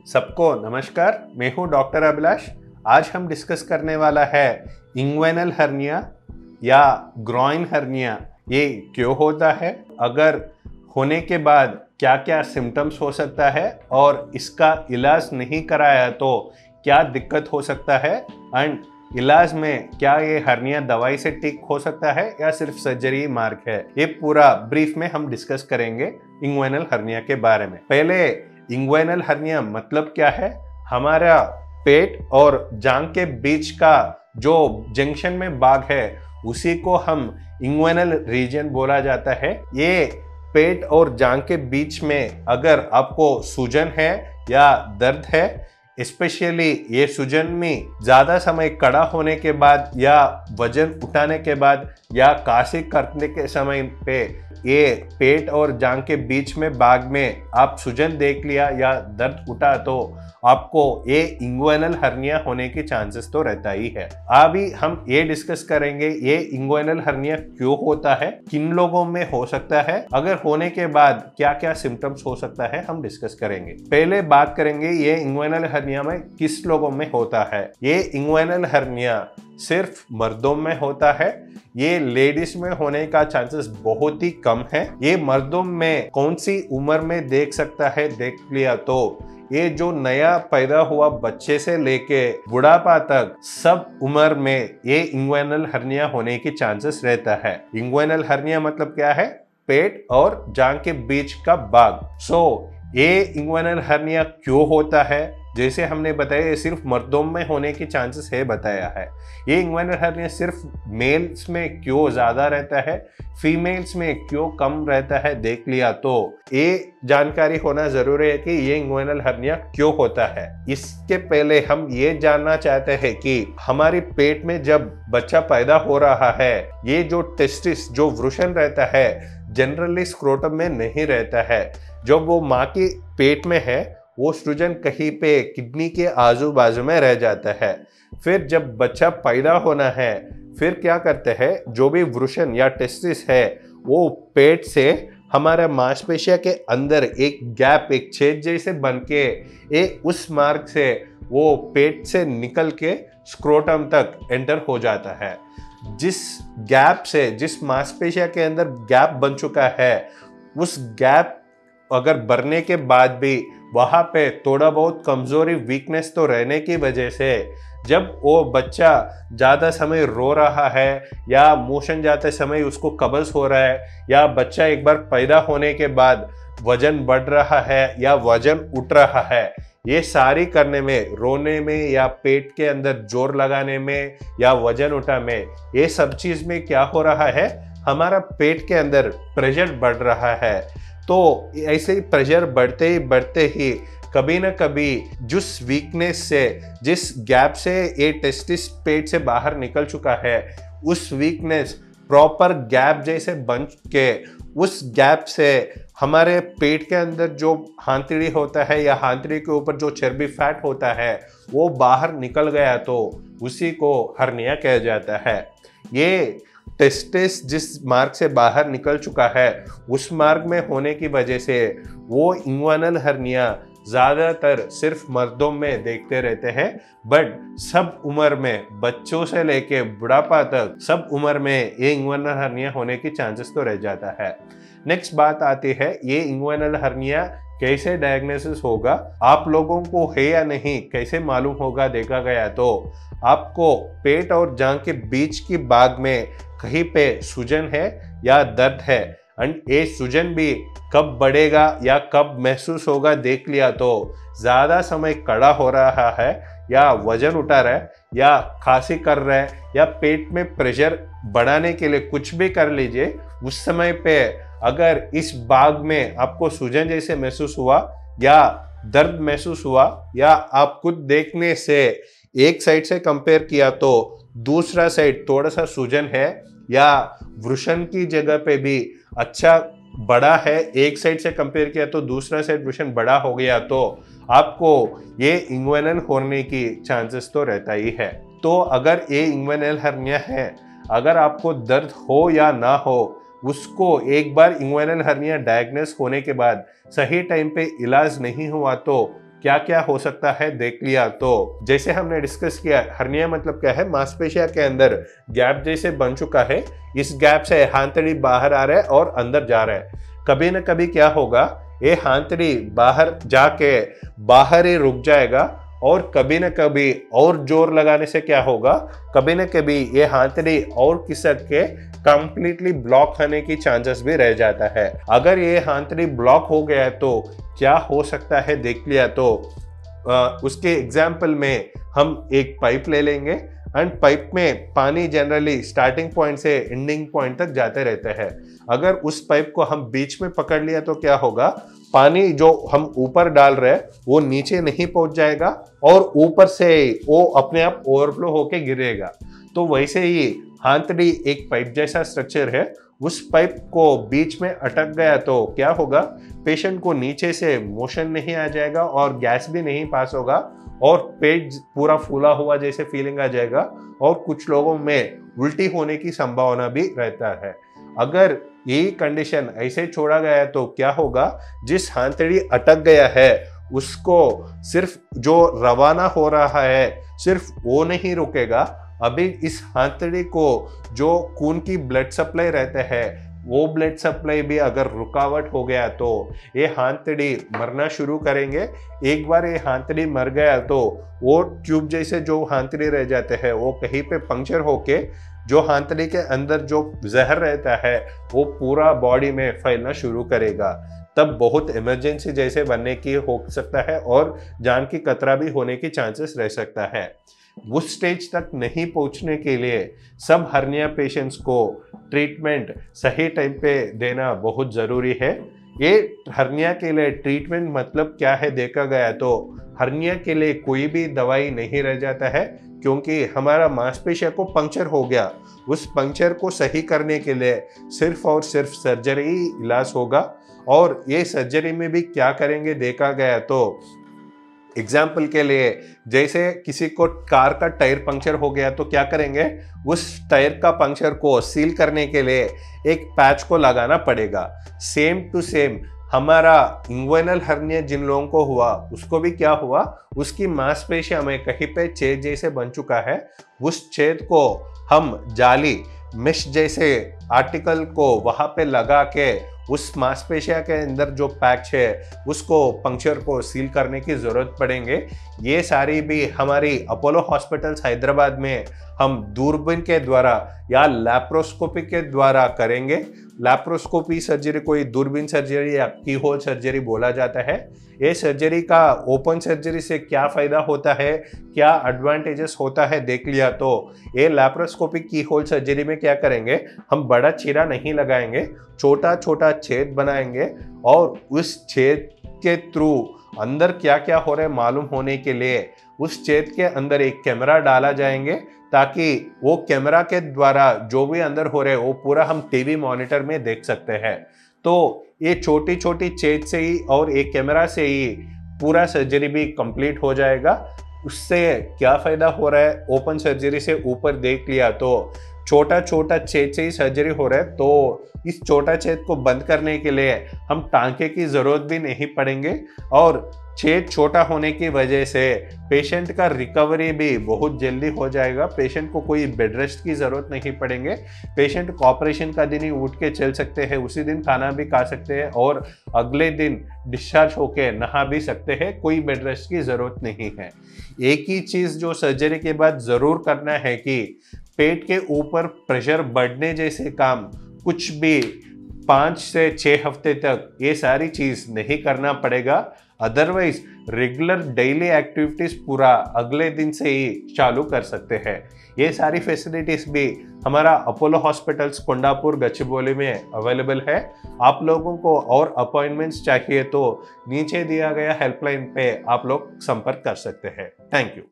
सबको नमस्कार। मैं हूं डॉक्टर अभिलाष। आज हम डिस्कस करने वाला है इंग्वेनल हर्निया या ग्रॉइन हर्निया। ये क्यों होता है, अगर होने के बाद क्या क्या सिम्टम्स हो सकता है और इसका इलाज नहीं कराया तो क्या दिक्कत हो सकता है, एंड इलाज में क्या ये हर्निया दवाई से ठीक हो सकता है या सिर्फ सर्जरी मार्ग है। ये पूरा ब्रीफ में हम डिस्कस करेंगे इंग्वेनल हर्निया के बारे में। पहले इंग्वेनल हर्निया मतलब क्या है। हमारा पेट और जांघ के बीच का जो जंक्शन में भाग है उसी को हम इंग्वेनल रीजन बोला जाता है। ये पेट और जांघ के बीच में अगर आपको सूजन है या दर्द है, स्पेशली ये सूजन में ज्यादा समय खड़ा होने के बाद या वजन उठाने के बाद या काशी करने के समय पे ये पेट और जांघ के बीच में भाग में आप सूजन देख लिया या दर्द उठा तो आपको ये इंग्वेनल हर्निया होने की चांसेस तो रहता ही है। अभी हम ये डिस्कस करेंगे ये इंग्वेनल हर्निया क्यों होता है, किन लोगों में हो सकता है, अगर होने के बाद क्या क्या सिम्टम्स हो सकता है, हम डिस्कस करेंगे। पहले बात करेंगे ये इंग्वेनल हर्निया में किस लोगों में होता है। ये इंग्वेनल हर्निया सिर्फ मर्दों में होता है। ये लेडीज में होने का चांसेस बहुत ही कम है। ये मर्दों में कौन सी उम्र में देख सकता है, देख लिया तो ये जो नया पैदा हुआ बच्चे से लेके बुढ़ापा तक सब उम्र में ये इंग्वेनल हर्निया होने की चांसेस रहता है। इंग्वेनल हर्निया मतलब क्या है, पेट और जांघ के बीच का भाग। ये इंग्वेनल हर्निया क्यों होता है, जैसे हमने बताया ये सिर्फ मर्दों में होने की चांसेस है बताया है। ये इंग्वेनल हर्निया सिर्फ मेल्स में क्यों ज्यादा रहता है, फीमेल्स में क्यों कम रहता है देख लिया तो ये जानकारी होना जरूरी है कि ये इंग्वेनल हर्निया क्यों होता है। इसके पहले हम ये जानना चाहते हैं कि हमारी पेट में जब बच्चा पैदा हो रहा है, ये जो टेस्टिस जो वृषण रहता है जनरली स्क्रोटम में नहीं रहता है। जब वो माँ के पेट में है वो सृजन कहीं पे किडनी के आजू बाजू में रह जाता है। फिर जब बच्चा पैदा होना है फिर क्या करते हैं, जो भी वृषण या टेस्टिस है वो पेट से हमारा मांसपेशिया के अंदर एक गैप, एक छेद जैसे बन के उस मार्ग से वो पेट से निकल के स्क्रोटम तक एंटर हो जाता है। जिस गैप से, जिस मांसपेशिया के अंदर गैप बन चुका है, उस गैप अगर भरने के बाद भी वहां पे थोड़ा बहुत कमजोरी, वीकनेस तो रहने की वजह से जब वो बच्चा ज्यादा समय रो रहा है या मोशन जाते समय उसको कब्ज हो रहा है या बच्चा एक बार पैदा होने के बाद वजन बढ़ रहा है या वजन उठ रहा है, ये सारी करने में, रोने में या पेट के अंदर जोर लगाने में या वजन उठा में, ये सब चीज में क्या हो रहा है, हमारा पेट के अंदर प्रेशर बढ़ रहा है। तो ऐसे ही प्रेशर बढ़ते ही कभी ना कभी जिस वीकनेस से, जिस गैप से ये टेस्टिस पेट से बाहर निकल चुका है, उस वीकनेस प्रॉपर गैप जैसे बन के उस गैप से हमारे पेट के अंदर जो हांतड़ी होता है या हांतड़ी के ऊपर जो चर्बी फैट होता है वो बाहर निकल गया तो उसी को हर्निया कहा जाता है। ये टेस्टिस जिस मार्ग से बाहर निकल चुका है उस मार्ग में होने की वजह से वो इंग्वेनल हर्निया ज्यादातर सिर्फ मर्दों में देखते रहते हैं, बट सब उम्र में, बच्चों से लेके बुढ़ापा तक सब उम्र में ये इंग्वेनल हर्निया होने की चांसेस तो रह जाता है। नेक्स्ट बात आती है ये इंग्वेनल हर्निया कैसे डायग्नोसिस होगा, आप लोगों को है या नहीं कैसे मालूम होगा। देखा गया तो आपको पेट और जांघ के बीच की भाग में कहीं पे सूजन है या दर्द है, एंड ये सूजन भी कब बढ़ेगा या कब महसूस होगा देख लिया तो ज्यादा समय खड़ा हो रहा है या वजन उठा रहा है या खांसी कर रहा है या पेट में प्रेशर बढ़ाने के लिए कुछ भी कर लीजिए, उस समय पे अगर इस भाग में आपको सूजन जैसे महसूस हुआ या दर्द महसूस हुआ या आप खुद देखने से एक साइड से कंपेयर किया तो दूसरा साइड थोड़ा सा सूजन है या वृषण की जगह पे भी अच्छा बड़ा है, एक साइड से कंपेयर किया तो दूसरा साइड वृषण बड़ा हो गया तो आपको ये इंग्वेनल होने की चांसेस तो रहता ही है। तो अगर ये इंग्वेनल हर्निया है, अगर आपको दर्द हो या ना हो, उसको एक बार इंग्वेनल हर्निया डायग्नोस होने के बाद सही टाइम पे इलाज नहीं हुआ तो क्या क्या हो सकता है देख लिया। तो जैसे हमने डिस्कस किया, हर्निया मतलब क्या है, मांसपेशिया के अंदर गैप जैसे बन चुका है, इस गैप से हाथड़ी बाहर आ रहा है और अंदर जा रहा है। कभी ना कभी क्या होगा, ये हाथड़ी बाहर जाके बाहर ही रुक जाएगा और कभी न कभी और जोर लगाने से क्या होगा, कभी न कभी ये हाथड़ी और खिसक के कंप्लीटली ब्लॉक होने की चांसेस भी रह जाता है। अगर ये हाथड़ी ब्लॉक हो गया है तो क्या हो सकता है देख लिया। तो उसके एग्जाम्पल में हम एक पाइप ले लेंगे एंड पाइप में पानी जनरली स्टार्टिंग पॉइंट से एंडिंग पॉइंट तक जाते रहते हैं। अगर उस पाइप को हम बीच में पकड़ लिया तो क्या होगा, पानी जो हम ऊपर डाल रहे हैं वो नीचे नहीं पहुंच जाएगा और ऊपर से वो अपने आप ओवरफ्लो होके गिरेगा। तो वैसे ही हाथड़ी एक पाइप जैसा स्ट्रक्चर है, उस पाइप को बीच में अटक गया तो क्या होगा, पेशेंट को नीचे से मोशन नहीं आ जाएगा और गैस भी नहीं पास होगा और पेट पूरा फूला हुआ जैसे फीलिंग आ जाएगा और कुछ लोगों में उल्टी होने की संभावना भी रहता है। अगर यही कंडीशन ऐसे छोड़ा गया तो क्या होगा, जिस हाथड़ी अटक गया है उसको सिर्फ जो रवाना हो रहा है सिर्फ वो नहीं रुकेगा, अभी इस हाथड़ी को जो खून की ब्लड सप्लाई रहते हैं वो ब्लड सप्लाई भी अगर रुकावट हो गया तो ये हाथड़ी मरना शुरू करेंगे। एक बार ये हाथड़ी मर गया तो वो ट्यूब जैसे जो हाथड़ी रह जाते हैं वो कहीं पे पंक्चर होके जो हाथड़ी के अंदर जो जहर रहता है वो पूरा बॉडी में फैलना शुरू करेगा। तब बहुत इमरजेंसी जैसे बनने की हो सकता है और जान की खतरा भी होने की चांसेस रह सकता है। उस स्टेज तक नहीं पहुंचने के लिए सब हर्निया पेशेंट्स को ट्रीटमेंट सही टाइम पे देना बहुत ज़रूरी है। ये हर्निया के लिए ट्रीटमेंट मतलब क्या है देखा गया तो हर्निया के लिए कोई भी दवाई नहीं रह जाता है, क्योंकि हमारा मांसपेशिया को पंक्चर हो गया, उस पंक्चर को सही करने के लिए सिर्फ और सिर्फ सर्जरी ही इलाज होगा। और ये सर्जरी में भी क्या करेंगे देखा गया तो एग्जाम्पल के लिए जैसे किसी को कार का टायर पंक्चर हो गया तो क्या करेंगे, उस टायर का पंक्चर को सील करने के लिए एक पैच को लगाना पड़ेगा। सेम टू सेम हमारा इंग्वेनल हर्निया जिन लोगों को हुआ उसको भी क्या हुआ, उसकी मांसपेशियों में कहीं पे छेद जैसे बन चुका है, उस छेद को हम जाली मेश जैसे आर्टिकल को वहां पे लगा के उस मांसपेशिया के अंदर जो पैच है उसको पंक्चर को सील करने की जरूरत पड़ेंगे। ये सारी भी हमारी अपोलो हॉस्पिटल्स हैदराबाद में हम दूरबीन के द्वारा या लैप्रोस्कोपी के द्वारा करेंगे। लैप्रोस्कोपी सर्जरी कोई दूरबीन सर्जरी या की होल सर्जरी बोला जाता है। ये सर्जरी का ओपन सर्जरी से क्या फ़ायदा होता है, क्या एडवांटेजेस होता है देख लिया तो ये लैप्रोस्कोपिक की होल सर्जरी में क्या करेंगे, हम बड़ा चीरा नहीं लगाएंगे, छोटा छोटा छेद बनाएंगे और उस छेद के थ्रू अंदर क्या क्या हो रहा है मालूम होने के लिए उस छेद के अंदर एक कैमरा डाला जाएंगे, ताकि वो कैमरा के द्वारा जो भी अंदर हो रहे वो पूरा हम टीवी मॉनिटर में देख सकते हैं। तो ये छोटी छोटी छेद से ही और एक कैमरा से ही पूरा सर्जरी भी कंप्लीट हो जाएगा। उससे क्या फ़ायदा हो रहा है, ओपन सर्जरी से ऊपर देख लिया तो छोटा छोटा छेद से ही सर्जरी हो रहा है, तो इस छोटा छेद को बंद करने के लिए हम टांके की ज़रूरत भी नहीं पड़ेंगे और छेद छोटा होने की वजह से पेशेंट का रिकवरी भी बहुत जल्दी हो जाएगा। पेशेंट को कोई बेड रेस्ट की ज़रूरत नहीं पड़ेंगे। पेशेंट को ऑपरेशन का दिन ही उठ के चल सकते हैं, उसी दिन खाना भी खा सकते हैं और अगले दिन डिस्चार्ज होके नहा भी सकते हैं, कोई बेड रेस्ट की ज़रूरत नहीं है। एक ही चीज़ जो सर्जरी के बाद ज़रूर करना है कि पेट के ऊपर प्रेशर बढ़ने जैसे काम कुछ भी 5 से 6 हफ्ते तक ये सारी चीज़ नहीं करना पड़ेगा। अदरवाइज रेगुलर डेली एक्टिविटीज़ पूरा अगले दिन से ही चालू कर सकते हैं। ये सारी फैसिलिटीज़ भी हमारा अपोलो हॉस्पिटल्स कोंडापुर गच्चिबौली में अवेलेबल है। आप लोगों को और अपॉइंटमेंट्स चाहिए तो नीचे दिया गया हेल्पलाइन पे आप लोग संपर्क कर सकते हैं। Thank you.